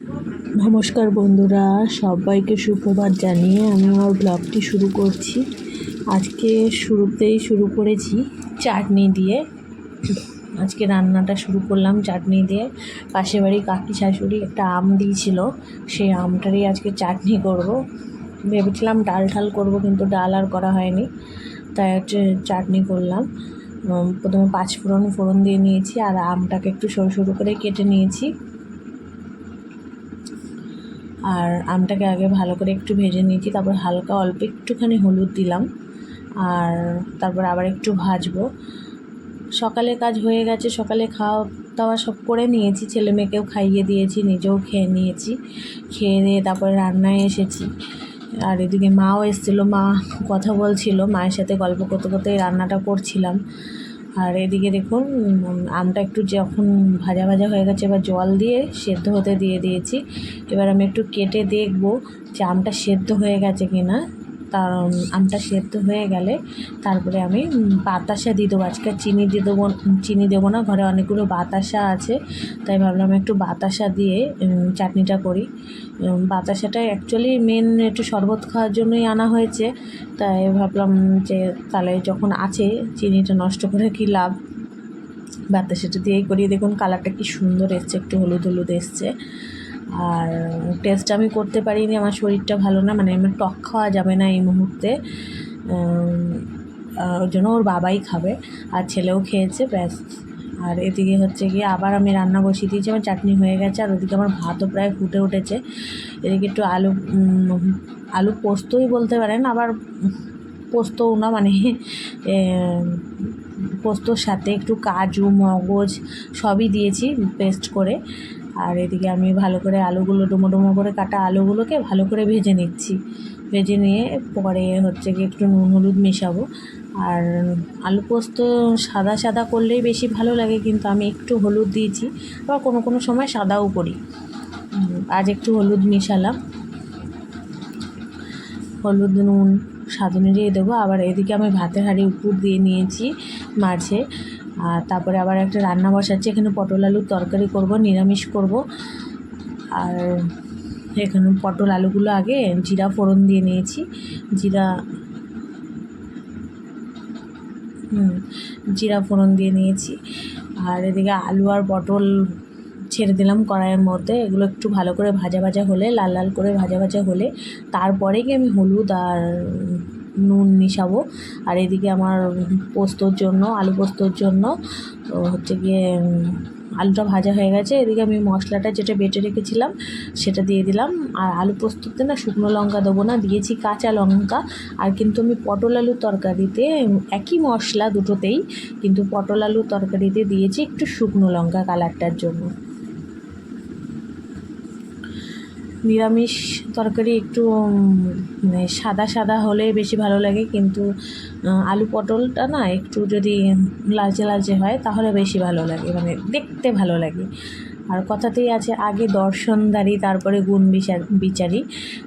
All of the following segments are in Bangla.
নমস্কার বন্ধুরা, সবাইকে সুপ্রভাত জানিয়ে আমি আমার ব্লগটি শুরু করছি। আজকে শুরুতেই শুরু করেছি চাটনি দিয়ে। আজকে রান্নাটা শুরু করলাম চাটনি দিয়ে। পাশের বাড়ি কাকি শাশুড়ি একটা আম দিয়েছিল, সেই আমটারই আজকে চাটনি করব। ভেবেছিলাম ডাল ঠাল করবো, কিন্তু ডাল আর করা হয়নি, তাই হচ্ছে চাটনি করলাম। প্রথমে ফোড়ন দিয়ে নিয়েছি, আর আমটাকে একটু সরু সরু করে কেটে নিয়েছি। আর আমটাকে আগে ভালো করে একটু ভেজে নিয়েছি, তারপর হালকা অল্প একটুখানি হলুদ দিলাম, আর তারপর আবার একটু ভাজবো। সকালে কাজ হয়ে গেছে, সকালে খাওয়া দাওয়া সব করে নিয়েছি, ছেলে মেয়েকেও খাইয়ে দিয়েছি, নিজেও খেয়ে নিয়েছি। খেয়ে দিয়ে তারপরে রান্নায় এসেছি। আর এদিকে মাও এসেছিলো, মা কথা বলছিল, মায়ের সাথে গল্প করতে করতে রান্নাটা করছিলাম। আর এদিকে দেখুন, আমটা একটু যখন ভাজা ভাজা হয়ে গেছে, এবার জল দিয়ে সেদ্ধ হতে দিয়ে দিয়েছি। এবার আমি একটু কেটে দেখব যে আমটা সেদ্ধ হয়ে গেছে কি না। তার আমটা সেদ্ধ হয়ে গেলে তারপরে আমি বাতাসা দিয়ে দেবো। আজকে চিনি দেবো না, ঘরে অনেকগুলো বাতাসা আছে, তাই ভাবলাম একটু বাতাসা দিয়ে চাটনিটা করি। বাতাসাটা অ্যাকচুয়ালি মেন একটু শরবত খাওয়ার জন্যই আনা হয়েছে, তাই ভাবলাম যে তাহলে যখন আছে চিনিটা নষ্ট করে কি লাভ, বাতাসাটা দিয়েই করি। দেখুন কালারটা কি সুন্দর এসছে, একটু হলুদ হলুদ এসছে। আর টেস্ট আমি করতে পারিনি, আমার শরীরটা ভালো না, মানে আমার টক খাওয়া যাবে না এই মুহূর্তে, ওর জন্য ওর বাবাই খাবে, আর ছেলেও খেয়েছে, ব্যাস। আর এদিকে হচ্ছে গিয়ে আবার আমি রান্না বসিয়ে দিয়েছি, আমার চাটনি হয়ে গেছে। আর ওদিকে আমার ভাতও প্রায় ফুটে উঠেছে। এদিকে একটু আলু পোস্তই বলতে পারেন, আবার পোস্তও না, মানে পোস্তর সাথে একটু কাজু মগজ সবই দিয়েছি পেস্ট করে। আর এদিকে আমি ভালো করে আলুগুলো ডুমো ডুমো করে কাটা আলুগুলোকে ভালো করে ভেজে নিচ্ছি। ভেজে নিয়ে পরে হচ্ছে গিয়ে একটু নুন হলুদ মেশাবো। আর আলু পোস্ত সাদা সাদা করলেই বেশি ভালো লাগে, কিন্তু আমি একটু হলুদ দিয়েছি, আবার কোনো কোনো সময় সাদাও করি। আজ একটু হলুদ মেশালাম, হলুদ নুন স্বাদ অনুযায়ী দেবো। আবার এদিকে আমি ভাতের হাঁড়ি উপর দিয়ে নিয়েছি মাঝে। আর তারপরে আবার একটা রান্না বসাচ্ছি, এখানে পটল আলুর তরকারি করব, নিরামিষ করব। আর এখানে পটল আলুগুলো আগে জিরা ফোড়ন দিয়ে নিয়েছি, জিরা ফোড়ন দিয়ে নিয়েছি। আর এদিকে আলু আর পটল ছেড়ে দিলাম কড়াইয়ের মধ্যে। এগুলো একটু ভালো করে ভাজা ভাজা হলে, লাল লাল করে ভাজা ভাজা হলে তারপরে গিয়ে আমি হলুদ আর নুন মিশাবো। আর এদিকে আমার পোস্তর জন্য, আলু পোস্তর জন্য হচ্ছে গিয়ে আলুটা ভাজা হয়ে গেছে। এদিকে আমি মশলাটা যেটা বেটে রেখেছিলাম সেটা দিয়ে দিলাম। আর আলু পোস্ততে না শুকনো লঙ্কা দেবো না, দিয়েছি কাঁচা লঙ্কা। আর কিন্তু আমি পটল আলুর তরকারিতে একই মশলা দুটোতেই, কিন্তু পটল আলুর তরকারিতে দিয়েছি একটু শুকনো লঙ্কা কালারটার জন্য। নিরামিষ তরকারি একটু মানে সাদা সাদা হলে বেশি ভালো লাগে, কিন্তু আলু পটলটা না একটু যদি লালচে লালচে হয় তাহলে বেশি ভালো লাগে, মানে দেখতে ভালো লাগে। আর কথাতেই আছে, আগে দর্শনদারি তারপরে গুণ বিচারি।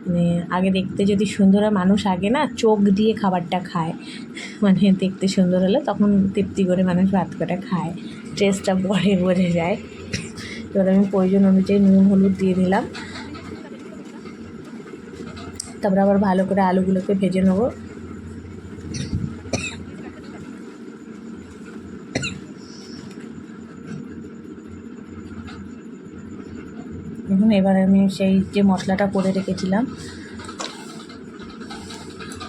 মানে আগে দেখতে যদি সুন্দর হয়, মানুষ আগে না চোখ দিয়ে খাবারটা খায়, মানে দেখতে সুন্দর হলে তখন তৃপ্তি করে মানুষ ভাত কটা খায়, টেস্টটা পরে বোঝা যায়। এবার আমি প্রয়োজন অনুযায়ী নুন হলুদ দিয়ে দিলাম। তারপরে আবার ভালো করে আলুগুলোকে ভেজে নেব। দেখুন এবার আমি সেই যে মশলাটা করে রেখেছিলাম,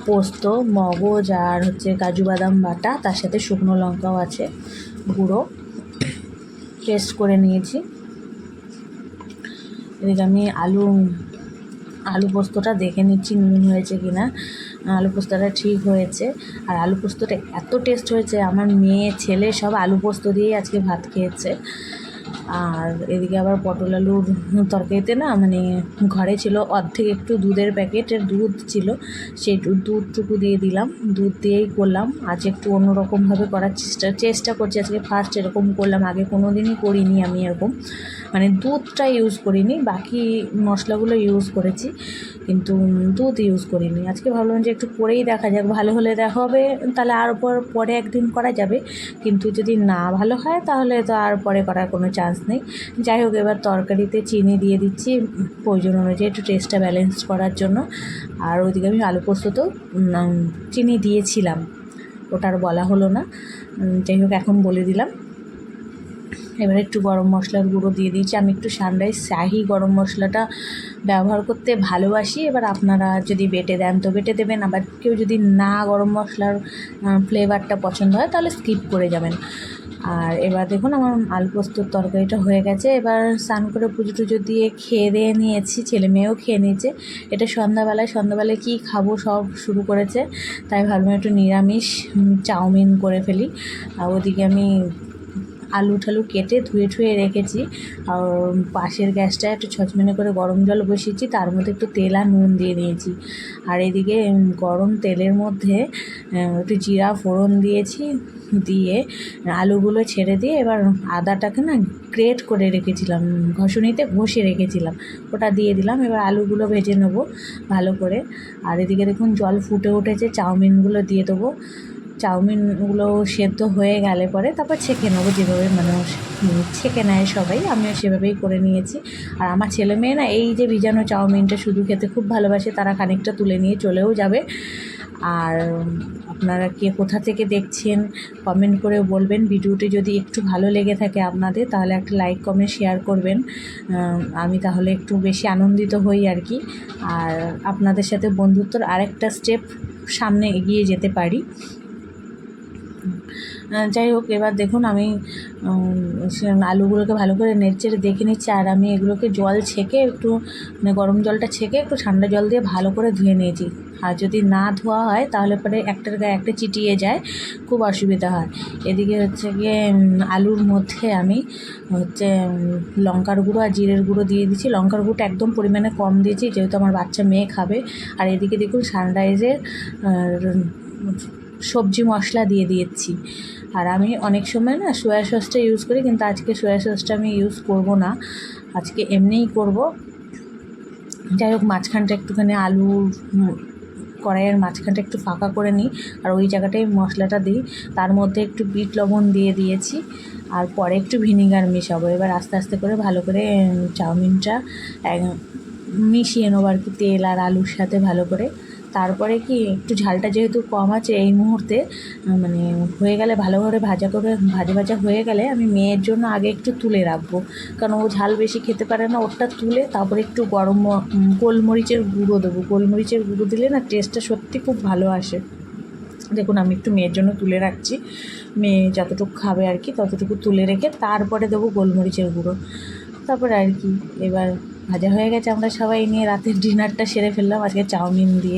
পোস্ত মগজ আর হচ্ছে কাজু বাদাম বাটা, তার সাথে শুকনো লঙ্কাও আছে গুঁড়ো, পেস্ট করে নিয়েছি। এদিকে আমি আলু পোস্তটা দেখে নিচ্ছি নুন হয়েছে কি না। আলু পোস্তটা ঠিক হয়েছে। আর আলু পোস্তটা এত টেস্ট হয়েছে, আমার মেয়ে ছেলে সব আলু পোস্ত দিয়েই আজকে ভাত খেয়েছে। আর এদিকে আবার পটল আলুর তরকারিতে না, মানে ঘরে ছিল অর্ধেক একটু দুধের প্যাকেটের দুধ ছিল, সেই দুধটুকু দিয়ে দিলাম, দুধ দিয়েই করলাম। আজ একটু অন্যরকমভাবে করার চেষ্টা করছি, আজকে ফার্স্ট এরকম করলাম, আগে কোনো দিনই করিনি আমি এরকম, মানে দুধটা ইউজ করিনি, বাকি মশলাগুলো ইউজ করেছি, কিন্তু দুধ ইউজ করিনি। আজকে ভাবলাম যে একটু করেই দেখা যাক, ভালো হলে দেখা হবে, তাহলে আর পরে একদিন করা যাবে, কিন্তু যদি না ভালো হয় তাহলে তো আর পরে করার কোনো চান্স চান্স নেই। যাই হোক, এবার তরকারিতে চিনি দিয়ে দিচ্ছি প্রয়োজন অনুযায়ী, একটু টেস্টটা ব্যালেন্স করার জন্য। আর ওইদিকে আমি আলু পোস্ততেও চিনি দিয়েছিলাম, ওটা আর বলা হলো না। যাই হোক, এখন বলে দিলাম। এবার একটু গরম মশলার গুঁড়ো দিয়ে দিয়েছি। আমি একটু সানরাইজ শাহি গরম মশলাটা ব্যবহার করতে ভালোবাসি। এবার আপনারা যদি বেটে দেন তো বেটে দেবেন, আবার কেউ যদি না গরম মশলার ফ্লেভারটা পছন্দ হয় তাহলে স্কিপ করে যাবেন। আর এবার দেখুন আমার আলু পোস্তর তরকারিটা হয়ে গেছে। এবার স্নান করে পুজো টুজো দিয়ে খেয়ে দিয়ে নিয়েছি, ছেলে মেয়েও খেয়ে নিয়েছে। এটা সন্ধ্যাবেলায় কী খাবো সব শুরু করেছে, তাই ভাবলাম একটু নিরামিষ চাউমিন করে ফেলি। আর ওদিকে আমি আলু ঠালু কেটে ধুয়ে রেখেছি। আর পাশের গ্যাসটায় একটু ছচমেনে করে গরম জল বসিয়েছি, তার মধ্যে একটু তেল আর নুন দিয়ে দিয়েছি। আর এদিকে গরম তেলের মধ্যে একটু জিরা ফোড়ন দিয়েছি, দিয়ে আলুগুলো ছেড়ে দিয়ে এবার আদাটাকে না গ্রেট করে রেখেছিলাম, ঘষুনিতে ঘষে রেখেছিলাম, ওটা দিয়ে দিলাম। এবার আলুগুলো ভেজে নেবো ভালো করে। আর এদিকে দেখুন জল ফুটে উঠেছে, চাউমিনগুলো দিয়ে দেবো। চাউমিনগুলো সেদ্ধ হয়ে গেলে পরে তারপর ছেঁকে নেবো, যেভাবে মানুষ ছেঁকে নেয় সবাই, আমিও সেভাবেই করে নিয়েছি। আর আমার ছেলে মেয়ে না এই যে ভিজানো চাউমিনটা শুধু খেতে খুব ভালোবাসে, তারা খানিকটা তুলে নিয়ে চলেও যাবে। আর আপনারা কে কোথা থেকে দেখছেন কমেন্ট করে বলবেন। ভিডিওটি যদি একটু ভালো লেগে থাকে আপনাদের, তাহলে একটা লাইক কমেন্ট শেয়ার করবেন, আমি তাহলে একটু বেশি আনন্দিত হই আর কি। আর আপনাদের সাথে বন্ধুত্বর আরেকটা স্টেপ সামনে এগিয়ে যেতে পারি। যাই হোক, এবার দেখুন আমি আলুগুলোকে ভালো করে নেড়েচেড়ে দেখে নিচ্ছি। আর আমি এগুলোকে জল ছেঁকে একটু গরম জলটা ছেঁকে একটু ঠান্ডা জল দিয়ে ভালো করে ধুয়ে নিয়েছি। আর যদি না ধোয়া হয় তাহলে পরে একটার গায়ে একটা চিটিয়ে যায়, খুব অসুবিধা হয়। এদিকে হচ্ছে গিয়ে আলুর মধ্যে আমি লঙ্কার গুঁড়ো আর জিরের গুঁড়ো দিয়ে দিচ্ছি। লঙ্কার গুঁড়োটা একদম পরিমাণে কম দিয়েছি, যেহেতু আমার বাচ্চা মেয়ে খাবে। আর এদিকে দেখুন সানরাইজের সবজি মশলা দিয়ে দিয়েছি। আর আমি অনেক সময় না সয়া সসটা ইউজ করি, কিন্তু আজকে সয়া সসটা আমি ইউজ করব না, আজকে এমনিই করব। যাই হোক, মাঝখানটা একটুখানি আলুর কড়াইয়ের মাঝখানটা একটু ফাঁকা করে নিই, আর ওই জায়গাটায় মশলাটা দিই। তার মধ্যে একটু বিট লবণ দিয়ে দিয়েছি, আর পরে একটু ভিনিগার মেশাবো। এবার আস্তে আস্তে করে ভালো করে চাউমিনটা মিশিয়ে নেবো আর কি, তেল আর আলুর সাথে ভালো করে। তারপরে কি একটু ঝালটা যেহেতু কম আছে এই মুহূর্তে, মানে হয়ে গেলে ভালোভাবে ভাজা হয়ে গেলে আমি মেয়ের জন্য আগে একটু তুলে রাখবো, কারণ ও ঝাল বেশি খেতে পারে না। ওটা তুলে তারপরে একটু গোলমরিচের গুঁড়ো দেবো। গোলমরিচের গুঁড়ো দিলে না টেস্টটা সত্যি খুব ভালো আসে। দেখুন আমি একটু মেয়ের জন্য তুলে রাখছি, মেয়ে যতটুকু খাবে আর কি ততটুকু তুলে রেখে তারপরে দেবো গোলমরিচের গুঁড়ো। তারপরে আর কি এবার ভাজা হয়ে গেছে, আমরা সবাই নিয়ে রাতের ডিনারটা সেরে ফেললাম আজকে চাউমিন দিয়ে।